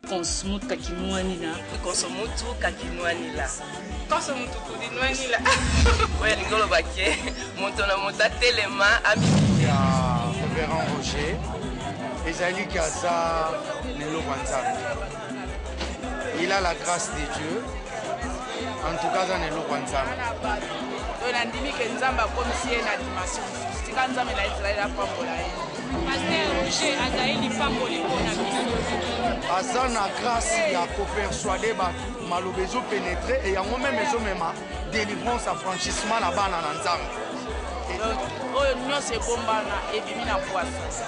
Konsomutu kakinwanila. Konsomutu kakinwanila. Konsomutu kudinwanila. Oya ligolo bakie. Montona monta telema ami. Ya Révérend Roger. Ezali Kaza Nelo Wanzambe. Il a la grâce de Dieu. En tout cas, Nelo Wanzambe. On a dit que Nzamba comme si il y a une dimension. Si Nzamba est Israël a pas pour la Pasteur Roger Azaïli Pamboli Pona. Asa na grâce ya ko persuader ba malobezo pénétrer et yango même ezo mema délivrance affranchissement na bana na Nzambe. Oyo nyose bombana ebimi na poisse.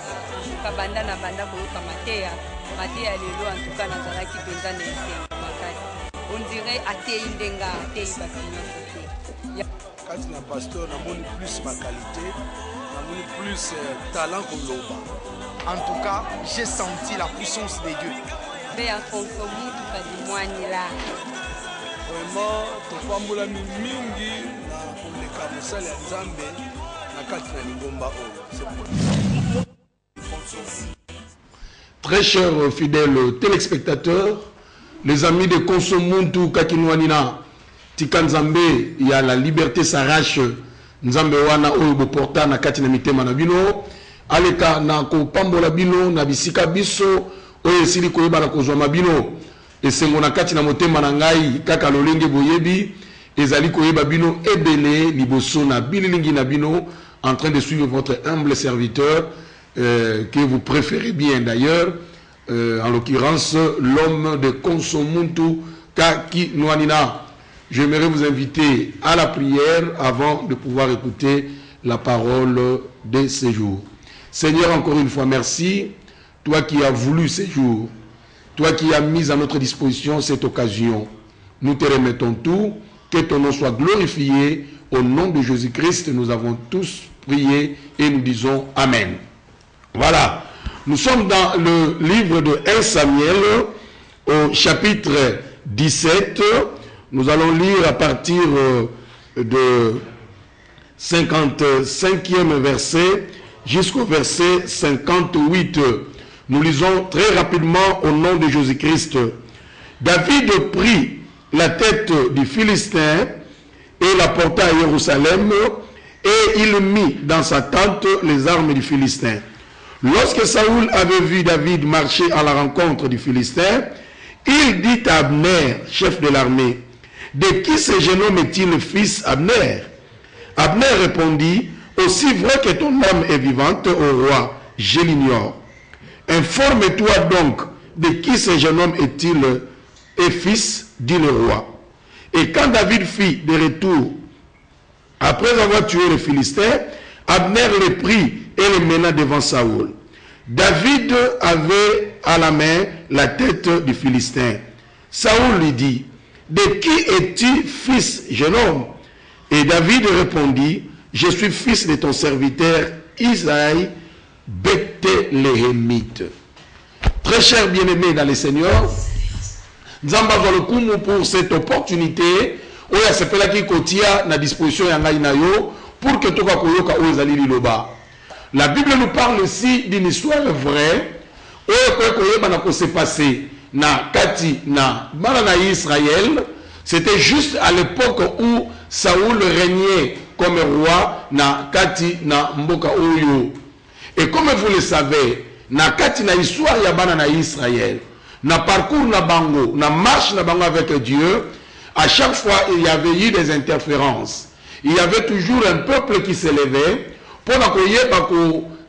Kabanda na banda koyoka mateya. Mateya lelo en tout cas nazalaki penza na esenga makasi. On dirait atei ndenga atei bakinyo sote. Quand na pasteur na moni plus ma qualité, na moni plus talent que l'homme. En tout cas, j'ai senti la puissance de Dieu. Mais en Konsomutu kadimwani là. Vraiment, tofambola mingi na koleka mosala ya Nzambe na kati na lingomba oyo. Très chers fidèles téléspectateurs, les amis de Konsomutu Kakinwanina, Tikanzambe, il y a la liberté s'arrache, Nzambe wana oyo boporta na kati na mitema na bino, aleka na ko pambola bino na bisika biso oyo esili koyeba na kozwa mabino esengo na kati na motema na ngai kaka lolenge boyebi ezali koyeba bino ebele liboso na bililingi na bino en train de suivre votre humble serviteur que vous préférez bien d'ailleurs en l'occurrence l'homme de Konsomutu Kakinwanina. J'aimerais vous inviter à la prière avant de pouvoir écouter la parole de ces jours. Seigneur, encore une fois, merci. Toi qui as voulu ces jours, toi qui as mis à notre disposition cette occasion, nous te remettons tout. Que ton nom soit glorifié. Au nom de Jésus-Christ, nous avons tous prié et nous disons Amen. Voilà. Nous sommes dans le livre de 1 Samuel, au chapitre 17. Nous allons lire à partir de 55e verset jusqu'au verset 58. Nous lisons très rapidement au nom de Jésus-Christ. David prit la tête du Philistin et la porta à Jérusalem et il mit dans sa tente les armes du Philistin. Lorsque Saoul avait vu David marcher à la rencontre du Philistin, il dit à Abner, chef de l'armée, « De qui ce jeune homme est-il fils Abner ?» Abner répondit, « Aussi vrai que ton âme est vivante, ô roi, je l'ignore. Informe-toi donc de qui ce jeune homme est-il et fils, dit le roi. » Et quand David fit de retour, après avoir tué le Philistin, Abner le prit et le mena devant Saoul. David avait à la main la tête du Philistin. Saoul lui dit, « De qui es-tu fils, jeune homme ?» Et David répondit, « Je suis fils de ton serviteur Isaïe, Bethléemite. » Très cher bien-aimé dans le Seigneur, nous avons le coup pour cette opportunité où il s'appelle qui kotia na disposition ya ngai na yo pour que toka koyoka ozali liloba. La Bible nous parle ici d'une histoire vraie où il s'est passé na kati na bana na Israël. C'était juste à l'époque où Saoul régnait comme roi na kati na mboka oyo. Et comme vous le savez, na kati na histoire ya bana na Israël, na parcours na bango, na marche na bango avec Dieu, à chaque fois il y avait eu des interférences. Il y avait toujours un peuple qui s'élevait pour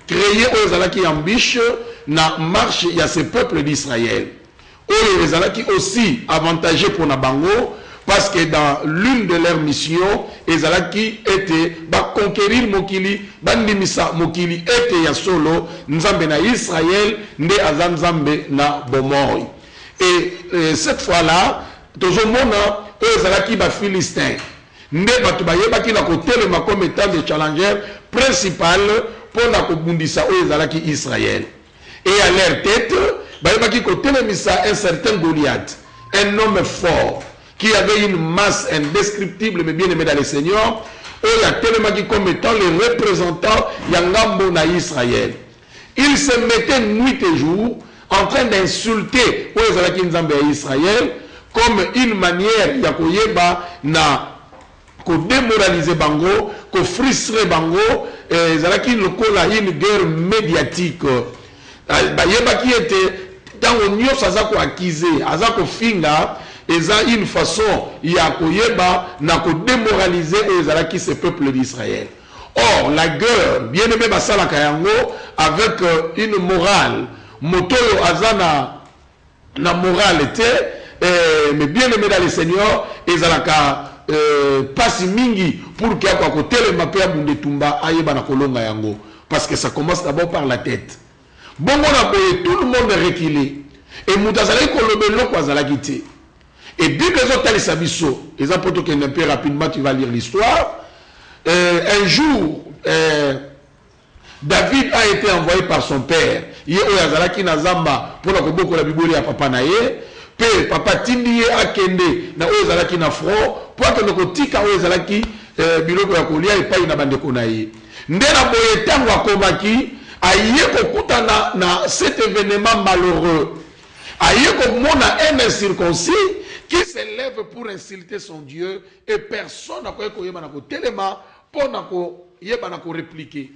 créer aux Alaki ambiche na marche il y a ce peuple d'Israël. Les Alaki aussi avantagés pour na bango parce que dans l'une de leurs missions, les Alaki étaient conquérir Mokili, bandimisa Mokili était ya solo Nzambe na Israël, nde azam Nzambe na Bomoy. Et cette fois-là, tout le monde les Alaki ba Philistins. Nde batu bayeba ki na kotelema comme étant le challenger principal pour la kobundisa les Alaki Israël. Et à leur tête, bayeba ki kotelemisa un certain Goliath, un homme fort qui avait une masse indescriptible mais bien aimé dans le Seigneur, et il y a tellement qui comme étant les représentants Yangambo na Israël. Il se mettait nuit et jour en train d'insulter Oyezalaki Nzambe à Israël comme une manière ya koyeba na ko démoraliser bango, ko frustrer bango, ezalaki lokola une guerre médiatique. Bayeba qui était dans nyos azako accuser, azako finga, eza une façon ya koyeba na ko démoraliser ezalaki ce peuple d'Israël. Or la guerre, bien aimé basala kayango avec une morale, motoyo azana na morale était mais bien aimé dans le Seigneur, ezalaka passe mingi pour qu'il y ait à côté le mapé à Bundetumba ayeba na kolonga yango, parce que ça commence d'abord par la tête. Bon, on a boyé, tout le monde est reculé et moutazalaki kolobelo kwa zalaki te. Et Bible les autres les sabiso, les apôtres qui un peu rapidement tu vas lire l'histoire. Un jour David a été envoyé par son père. Ye oyazalaki na zamba pour la koboko la Bible ya papa na ye. Pe papa tindi ye akende na oyazalaki na front pour que nous tika oyazalaki biloko ya kolia epai na bandeko na ye. Ndena boye tango akomaki aye kokutana na cet événement malheureux. Aye komona un incirconcis qui s'élève pour insulter son Dieu et personne n'a pas koyeba na ko telema pour na ko yeba na ko répliquer.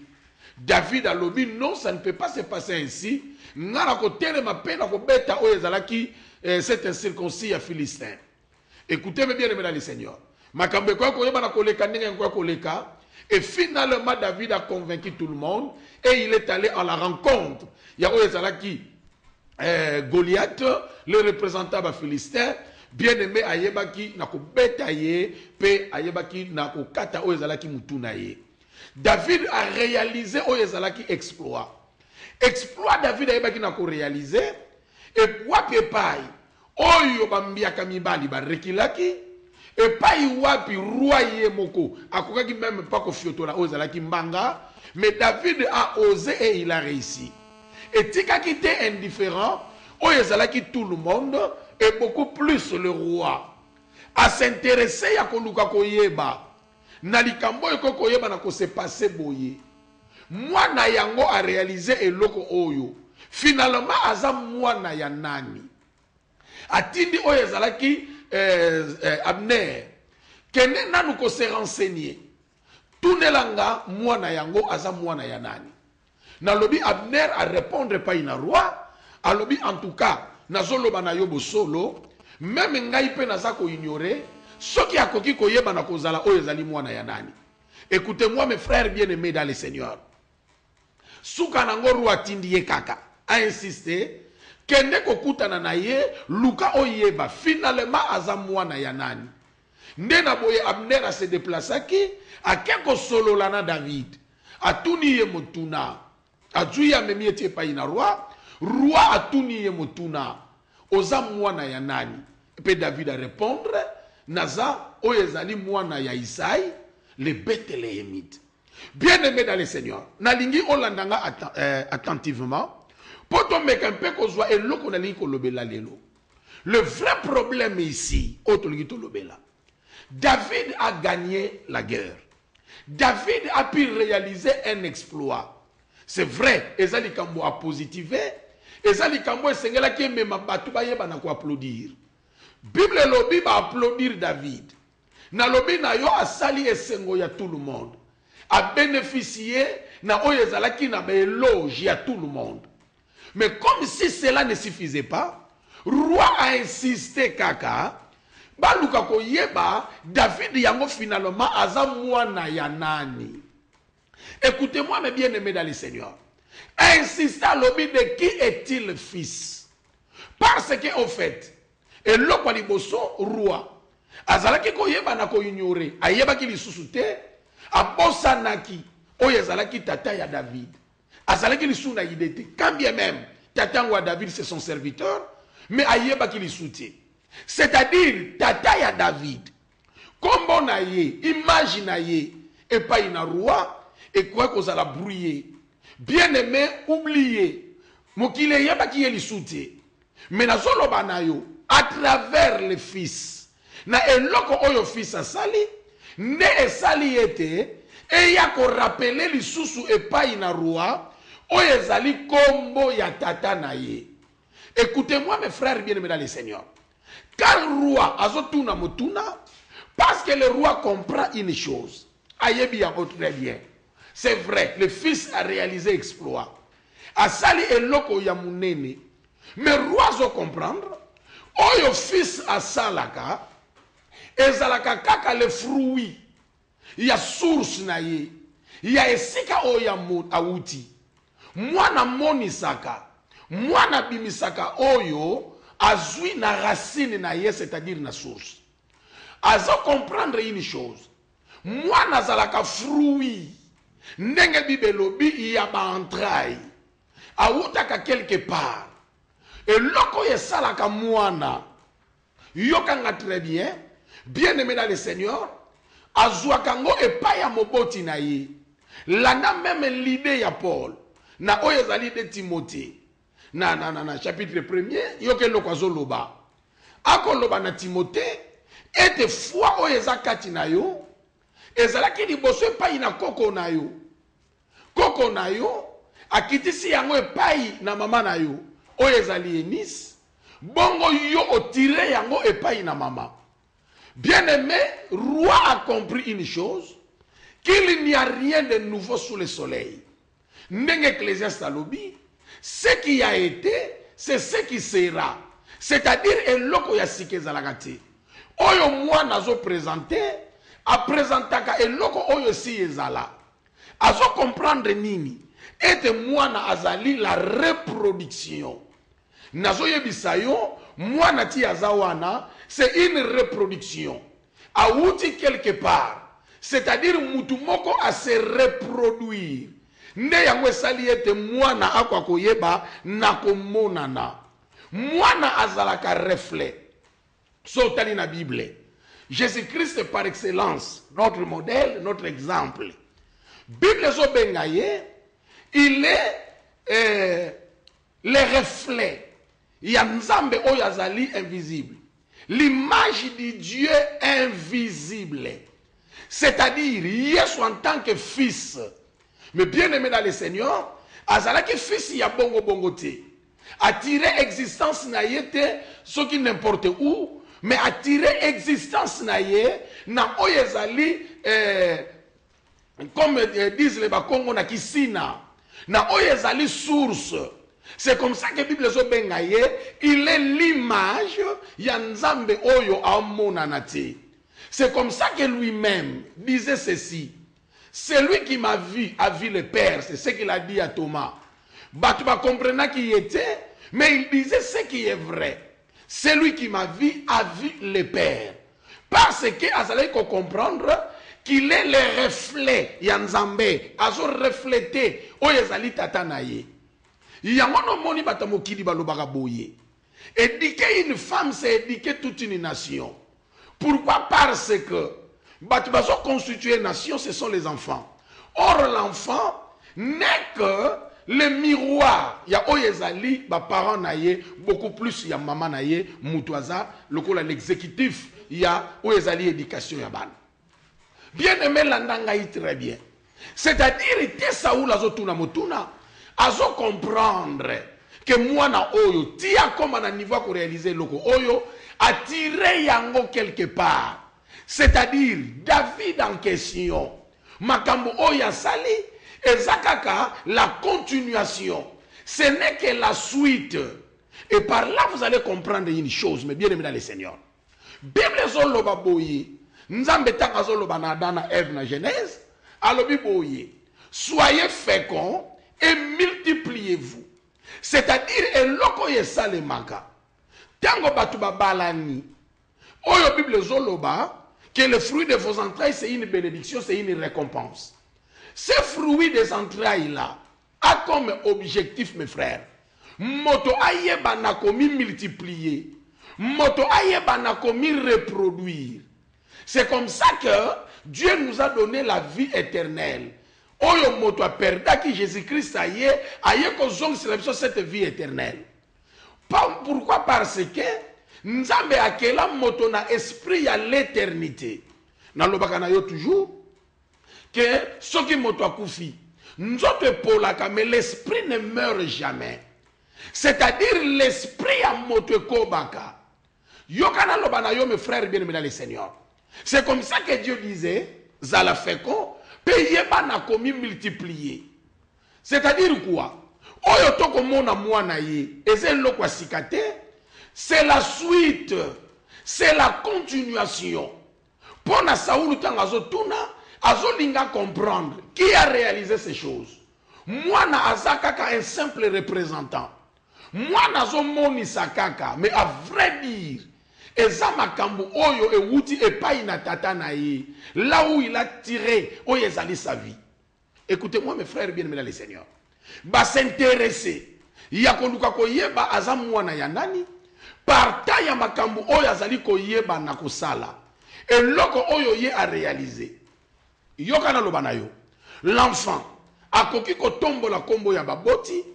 David a lobby non, ça ne peut pas se passer ainsi. Ngana ko telema pe na ko beta oyezalaki cet incirconcis à Philistin. Écoutez-moi bien, mesdames et seigneurs. Makambe kwa koyeba na koleka ndenge kwa koleka. Et finalement David a convaincu tout le monde et il est allé à la rencontre. Il y a oyezalaki Goliath, le représentant de Philistin. Bien aimé ayebaki na ko beta ye pe ayebaki na ko kata oyezalaki mutuna ye. David a réalisé oyezalaki exploit. Exploit David ayebaki na ko réaliser et wapi epai oyo bambiaka mibali barekilaki epai wapi roi ye moko akokaki même pas ko fiotola oyezalaki mbanga, mais David a osé et il a réussi. Et tikaki te indifférent oyezalaki tout le monde et beaucoup plus le roi à s'intéresser à koluka koyeba na likambo eko koyeba na ko se passer boye mwana yango a réalisé eloko oyo finalement aza mwana ya nani atindi oyezalaki Abner kene nanu ko se renseigner tunelanga mwana yango aza mwana ya nani na lobi Abner a répondre pas ina roi a lobi en tout cas nazoloba na yo bosolo même ngai pe naza ko ignorer soki akoki koyeba na kozala oyo ezali mwana ya nani. Écoutez-moi mes frères bien-aimés dans le Seigneur. Suka nango roi tindi ye kaka a insisté kende kokutana na ye luka oyeba finalement aza mwana ya nani. Ndena boye Abner a se déplaçaki akeko solo lana David atuni ye motuna ajuya memie tie pa ina roi atuni ye motuna oza mwana ya nani. Pe David a répondre naza oyezali mwana ya Isaïe le Bethlehemite. Bien aimé dans le Seigneur, nalingi olandanga attentivement pour tomber un peu kozwa eloko nalingi kolobela lelo. Le vrai problème ici, David a gagné la guerre. David a pu réaliser un exploit. C'est vrai, ezali kambo a positivé, ezali kambo esengela ki mema batu bayeba na ko applaudir. Bible lobi ba applaudir David. Na lobi na yo asali esengo ya tout le monde. A bénéficié na oyezalaki na ba éloge ya tout le monde. Mais comme si cela ne suffisait pas, roi a insisté kaka baluka koyeba David yango finalement aza mwana ya nani. Écoutez-moi mes bien-aimés dans le Seigneur. Insiste à l'objet de qui est-il le fils? Parce que au fait, et l'autre liboso roi azalaki koyeba na ko ignorer ayeba ki lisusu te abosanaki oyezalaki tata ya David azalaki lisusu na idée quand bien même tata wa David c'est son serviteur mais ayeba ki lisusu te, c'est-à-dire tata ya David kombo na ye image na ye et pas ina roi et quoi qu'on la brouiller bien aimé oublié mokile yeba ki lisusu te mais na zolo banayo à travers le fils na eloko oyo fils asali ne esali ete e ya ko rappeler lisusu epai na roi oyo ezali kombo ya tata na ye. Écoutez-moi, mes frères bien-aimés dans le Seigneur. Quand le roi azotuna motuna, parce que le roi comprend une chose, ayebi très bien. C'est vrai, le fils a réalisé exploit. Asali eloko ya munene, mais le roi zo comprendre, oyo fils asalaka, ezalaka kaka le fruit, ya source na ye, ya esika oya auti. Mwana monisaka, mwana bimisaka oyo, azui na racine na ye, c'est-à-dire na source. Azo comprendre une chose. Mwana zalaka fruit. Ndenge bibelobi ya ba entraille. Autaka quelque part. Et loko yesalaka mwana. Yokanga très bien. Bien aimé dans le Seigneur. Azuakango epaya moboti na ye. Lana même l'idée ya Paul. Na oyezali de Timothée. Na chapitre 1er. Yoke loko azoloba. Akoloba na Timothée. Ete foi oyeza kati na yo. Ezalaki liboso epai na koko na yo. Koko na yo. Akitisi yango epai na mama na yo. Oyezali Eunice. Bongo yo otire yango epai na mama. Bien aimé, roi a compris une chose. Qu'il n'y a rien de nouveau sous le soleil. Ndenge Ecclésiaste alobi. Ce qui a été, c'est ce qui sera. C'est-à-dire, eloko ya sike zalagati. Oyo mwana azo présenter, a présentaka eloko oyo si ezala. Azo comprendre nini. Ete mwana azali la reproduction. Nazo yebisa yo, mwana ti azawana, c'est une reproduction. Aouti quelque part. C'est-à-dire mutu moko a se reproduire. Nde yango esali ete mwana akwa koyeba na komonana. Mwana azalaka reflet. Sautani na Bible. Jésus-Christ par excellence, notre modèle, notre exemple. Bible zo bengaye, il est le reflet. Yanzambe oyazali invisible. L'image du Dieu invisible. C'est-à-dire, Yesu en tant que fils. Mais bien aimé dans le Seigneur, azalaki fils ya bongo bongo te. Attirer existence na yete, ce qui n'importe où. Mais attirer existence na ye, na oyezali, comme disent les Bakongo na kisina, na oyezali source. C'est comme ça que la Bible bengaye, il est l'image yanzambe oyo amonanate. C'est comme ça que lui-même disait ceci. Celui qui m'a vu a vu le Père, c'est ce qu'il a dit à Thomas. Batuba comprenant qui était, mais il disait ce qui est vrai. Celui qui m'a vu a vu le Père. Parce que Azalé ko comprendre qu'il est le reflet yanzambe, azo reflété oyezali tata na ye. Yangono moni batamokili balobaka boye. Éduquer une femme, c'est éduquer toute une nation. Pourquoi? Parce que batubazo constituer une nation, ce sont les enfants. Or l'enfant n'est que le miroir, il y a oyezali, ba parents naye, beaucoup plus il y a maman naye, mutuaza, l'exécutif, il y a oyezali éducation yaban. Bien aimé l'andangaï très bien. C'est-à-dire, il était Saoul azotuna motuna, azo comprendre que moi na oyo, tia comme à niveau pour réaliser loko oyo, attirer yango quelque part. C'est-à-dire, David en question, makambo oya sali, ezakaka la continuation. Ce n'est que la suite. Et par là, vous allez comprendre une chose, mais bien aimé dans le Seigneur. Bible zoloba boye, nzambe tanga zoloba na Adana Ève na Genèse, alobi boye, soyez féconds et multipliez-vous. C'est-à-dire, eloko yesalemaka. Tango batuba balani, oyo Bible zoloba, que le fruit de vos entrailles, c'est une bénédiction, c'est une récompense. Ce fruit des entrailles-là a comme objectif, mes frères, moto ayeba na komi multiplier, moto ayeba na komi reproduire. C'est comme ça que Dieu nous a donné la vie éternelle. Oyo moto a perdu qui Jésus-Christ aye kozong cette vie éternelle. Pourquoi? Parce que Nzambe akela moto na esprit ya l'éternité. Na lobaka na yo toujours que ce qui moto akufi nzoto polaka, mais l'esprit ne meurt jamais. C'est-à-dire l'esprit à moto kobaka. Yokana lobana yo mes frères bien-aimés dans le Seigneur. C'est comme ça que Dieu disait, Zala feko, payez pas na commis multiplier. C'est-à-dire quoi? Oyo toko mona mwana ye, ezelo kwa sikate, c'est la suite, c'est la continuation. Pour na Saoul tangazo tuna, azolinga comprendre qui a réalisé ces choses. Moi na azakaka un simple représentant. Moi na zo moni sakaka, mais à vrai dire, eza makambo oyo e wuti e pai na tata na ye, là où il a tiré oyo ezali sa vie. Écoutez-moi mes frères bien-aimés dans le Seigneur. Ba s'intéresser ya koluka koyeba aza mwana ya nani parta ya makambo oyo azali koyeba na kosala eloko oyo ye a réalisé yokana loba na yo l'enfant akoki kotombola kombo ya baboti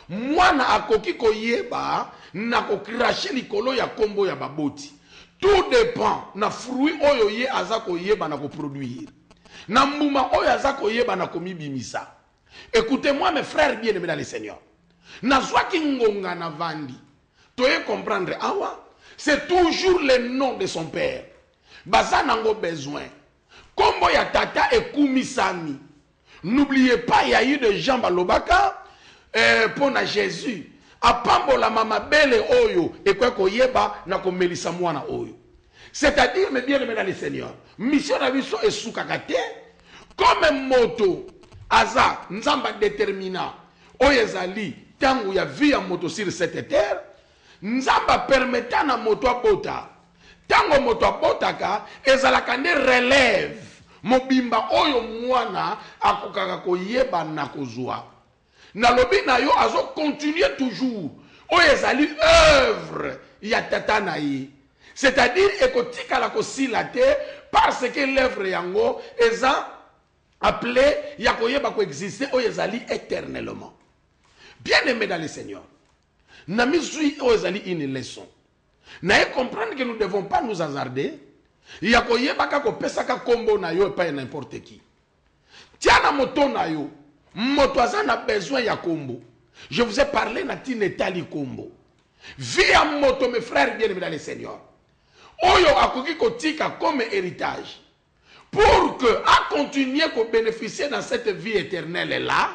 mwana akoki koyeba na kokrache likolo ya kombo ya baboti. Tout dépend na fruit oyo ye aza koyeba na koproduire na mbuma oyo aza koyeba na komibimisa. Écoutez-moi mes frères bien-aimés dans le Seigneur. Nazwaki ngonga na vandi. Toye comprendre awa, c'est toujours le nom de son père. Baza nango besoin. Kombo ya tata ekumisami. N'oubliez pas, il y a eu des gens balobaka pour na Jésus. Apambola mama bele oyo ekwe koyeba na komelisa mwana oyo. C'est-à-dire mes bien-aimés dans le Seigneur, mission na biso esukakate comme moto aza nzamba déterminant oyezali tangu ya vie ya moto sur cette terre nzamba permettant na moto abota tango moto abotaka ezalaka nde relève mobimba oyo mwana akokaka koyeba na kozwa na lobi na yo azo continuer toujours oyezali œuvre ya tata na ye, c'est-à-dire ekotikala kosila te parce que l'œuvre yango eza appelé Yakoyeba coexister oyezali éternellement. Bien-aimé dans le Seigneur, Namisui oyezali une leçon. Nae comprendre que nous ne devons pas nous hasarder. Yakoyeba kako pesaka kombo na yo pas n'importe qui. Tiana moto na yo, moto azana besoin ya kombo. Je vous ai parlé na tinetali kombo. Via moto mes frères bien-aimés dans le Seigneur. Oyo akoki kotika comme héritage. Pour que à continuer à bénéficier dans cette vie éternelle là,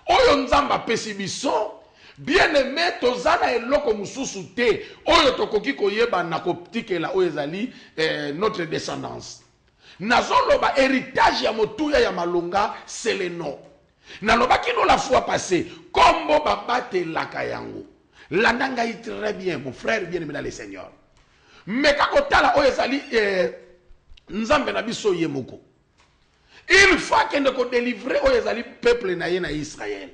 oyo nzamba pesibiso bien aimé tozana eloko mususu te oyo tokoki koyeba na koptikela oyo ezali notre descendance. Nazoloba héritage ya motuya ya malonga c'est le nom. Nalobaki no la fois passée kombo babate laka yango. Landanga yi très bien mon frère bien aimé dans le Seigneur. Mais kakotala oyo ezali Nzambe na biso yemoko. Il faut que nous délivrer au peuple na Israël.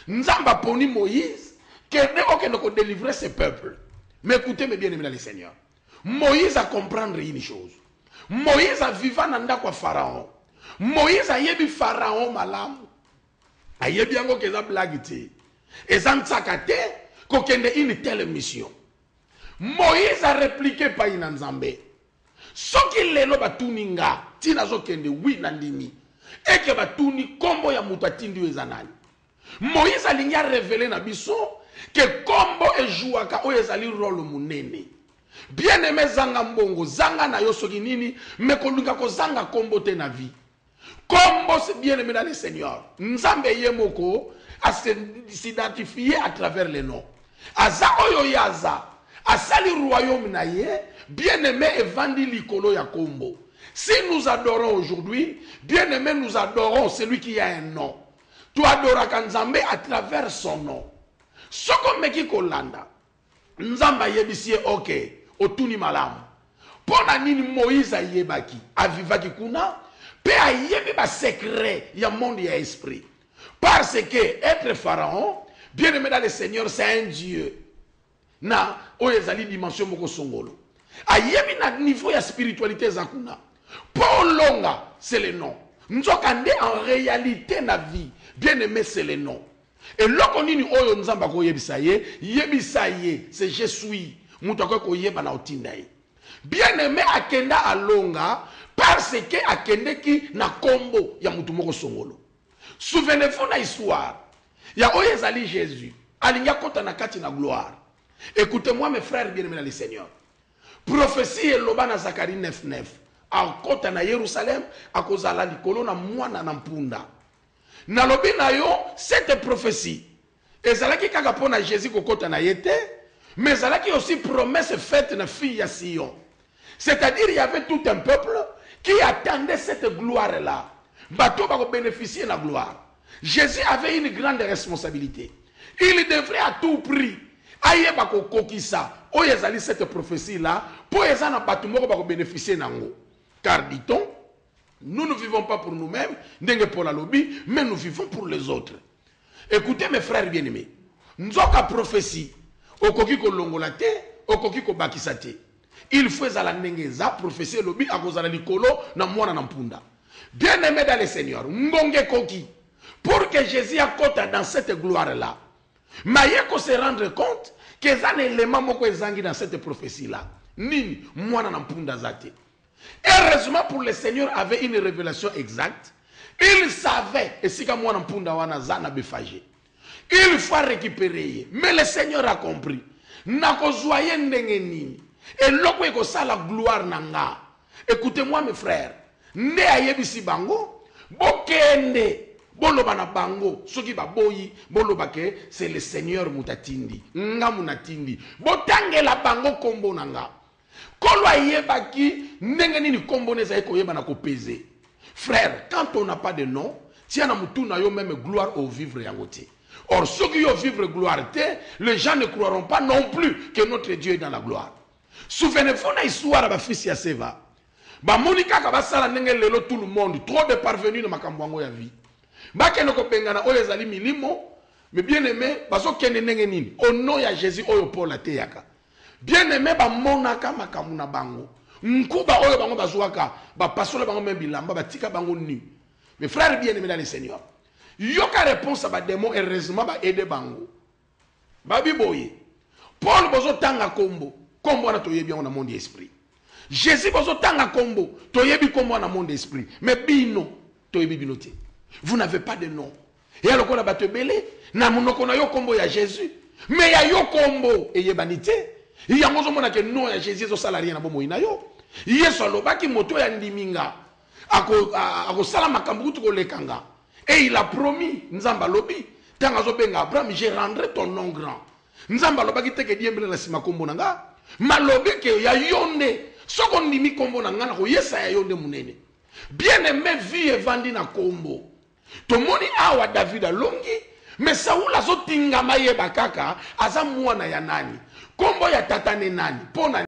Nzamba poni Moïse que nous délivrer ce peuple. Mais écoutez-moi bien aimé dans le Seigneur. Moïse a comprendre une chose. Moïse a vivant nanda kwa Pharaon. Moïse a yebi Pharaon malamu. A yebi yango keza blagite. Ezantsakate kokende une telle mission. Moïse a répliqué pa inanzambe. Soki lelo batuni nga tina zokende wi nandimi eke batuni kombo ya mutu atindi ezanani. Moïse alingi a révélé na biso que kombo ejuaka oyo ezali rôle munene. Bien aimé zanga mbongo zanga na yo soki nini me kolunga ko zanga kombo te na vie. Kombo c'est bien aimé dans le Seigneur. Nzambe yemoko a s'identifier à travers les noms. Aza oyo yaza asali royaume na ye. Bien-aimé evandi likolo ya kombo. Si nous adorons aujourd'hui, bien-aimé nous adorons celui qui a un nom. Tu adoras Nzambe à travers son nom. Soko meki kolanda. Nzamba yebisie ok. Otuni malamu. Pona nini Moïse yebaki. Avivaki kuna. Pe a yebi ba secret ya monde ya esprit. Parce que être pharaon, bien-aimé dans le Seigneur, c'est un Dieu. Na oyezali dimension moko songolo. Ayebi na niveau ya spiritualité zakuna. Pour longa, c'est le nom. Nzokande en réalité na vie. Bien aimé, c'est le nom. Et loko nini oyo nzamba ko yebisa ye, c'est je suis. Mutako ko yeba na otinda ye. Bien aimé akenda alonga parce que akende ki na kombo ya mutu moko songolo. Souvenez-vous na histoire. Ya oyo ezali Jésus. alinga kota na kati na gloire. Écoutez-moi mes frères bien-aimés dans le Seigneur. Prophétie eloba na Zacharie 9:9. Akota na Yerusalem akozala likolo na mwana na mpunda. Na lobi na yo cette prophétie ezalaki kaka pona Jésus kokota na yete, mais ezalaki aussi promesse faite na fille ya Sion. C'est-à-dire il y avait tout un peuple qui attendait cette gloire là. Bato ba ko bénéficier de la gloire. Jésus avait une grande responsabilité. Il devrait à tout prix aye ba ko kokisa o ezali cette prophétie là pour ezana bato moko ba ko bénéficier nango. Car dit-on, nous ne vivons pas pour nous-mêmes, ndenge pour la lobby, mais nous vivons pour les autres. Écoutez mes frères bien-aimés, nzoka prophétie, okoki ko longola te, okoki ko bakisa te. Il faut ezala ndenge za prophétie lobby akozala likolo na mwana na mpunda. Bien-aimés dans le Seigneur, ngonge koki, pour que Jésus accorde dans cette gloire-là, mayeko se rendre compte que ça n'est l'élément moko ezangi dans cette prophétie-là. Nini mwana na mpunda zate. Heureusement pour le Seigneur avait une révélation exacte. Il savait, et si comme moi mpunda wana zana befage, il faut récupérer. Mais le Seigneur a compris. Nakozoye ndenge nini. Et loko eko sa la gloire nanga. Écoutez-moi mes frères. Ne ayebisi bango, bokende, boloba na bango, soki ba boyi, boloba ke c'est le Seigneur mutatindi. Nga munatindi. Botange la bango kombo nanga. Kolwa yebaki ndenge nini kombo neza eko yeba na ko peser. Frère, quand on n'a pas de nom, tiens na mutu na yo même gloire au vivre yangote. Or ceux qui ont vivre gloire te, les gens ne croiront pas non plus que notre Dieu est dans la gloire. Souvenez-vous na histoire ba fils ya Seva. Ba monika ka basala ndenge lelo tout le monde, trop de parvenus na makambo yango ya vie. Ba kene ko bengana oyo ezali milimo, mais bien aimé, baso kene ndenge nini? Au nom ya Jésus oyo Paul ateyaka. Bien aimé ba monaka makamu na bango. Nkuba oyo bango bazwaka, ba pasole bango même bilamba, ba tika bango nu. Mes frères bien aimés dans le Seigneur. Yoka réponse à ba démon heureusement ba aider bango. Ba biboye. Paul bozo tanga kombo, kombo na toyebi on a monde esprit. Jésus bozo tanga kombo, toyebi kombo na monde esprit. Mais bino toyebi binote. Vous n'avez pas de nom. Et alors qu'on a battu belé, na monoko na yo kombo ya Jésus. Mais ya yo kombo et yebanite. Il y a un moment que non ya Jésus zo salarié na bomo inayo. Yesu alobaki moto ya ndiminga. Ako sala makambu to lekanga. Et il a promis nzamba lobi tanga zo benga Abraham je rendrai ton nom grand. Nzamba lobaki teke diembele na sima kombo nanga. Malobi ke ya yonde soko ndimi kombo nanga na ko yesa ya yonde munene. Bien aimé vie evandi na kombo. Tomoni awa David alongi mais Saoul azotinga maye bakaka aza mwana ya nani? Kombo ya tatane nani? Pona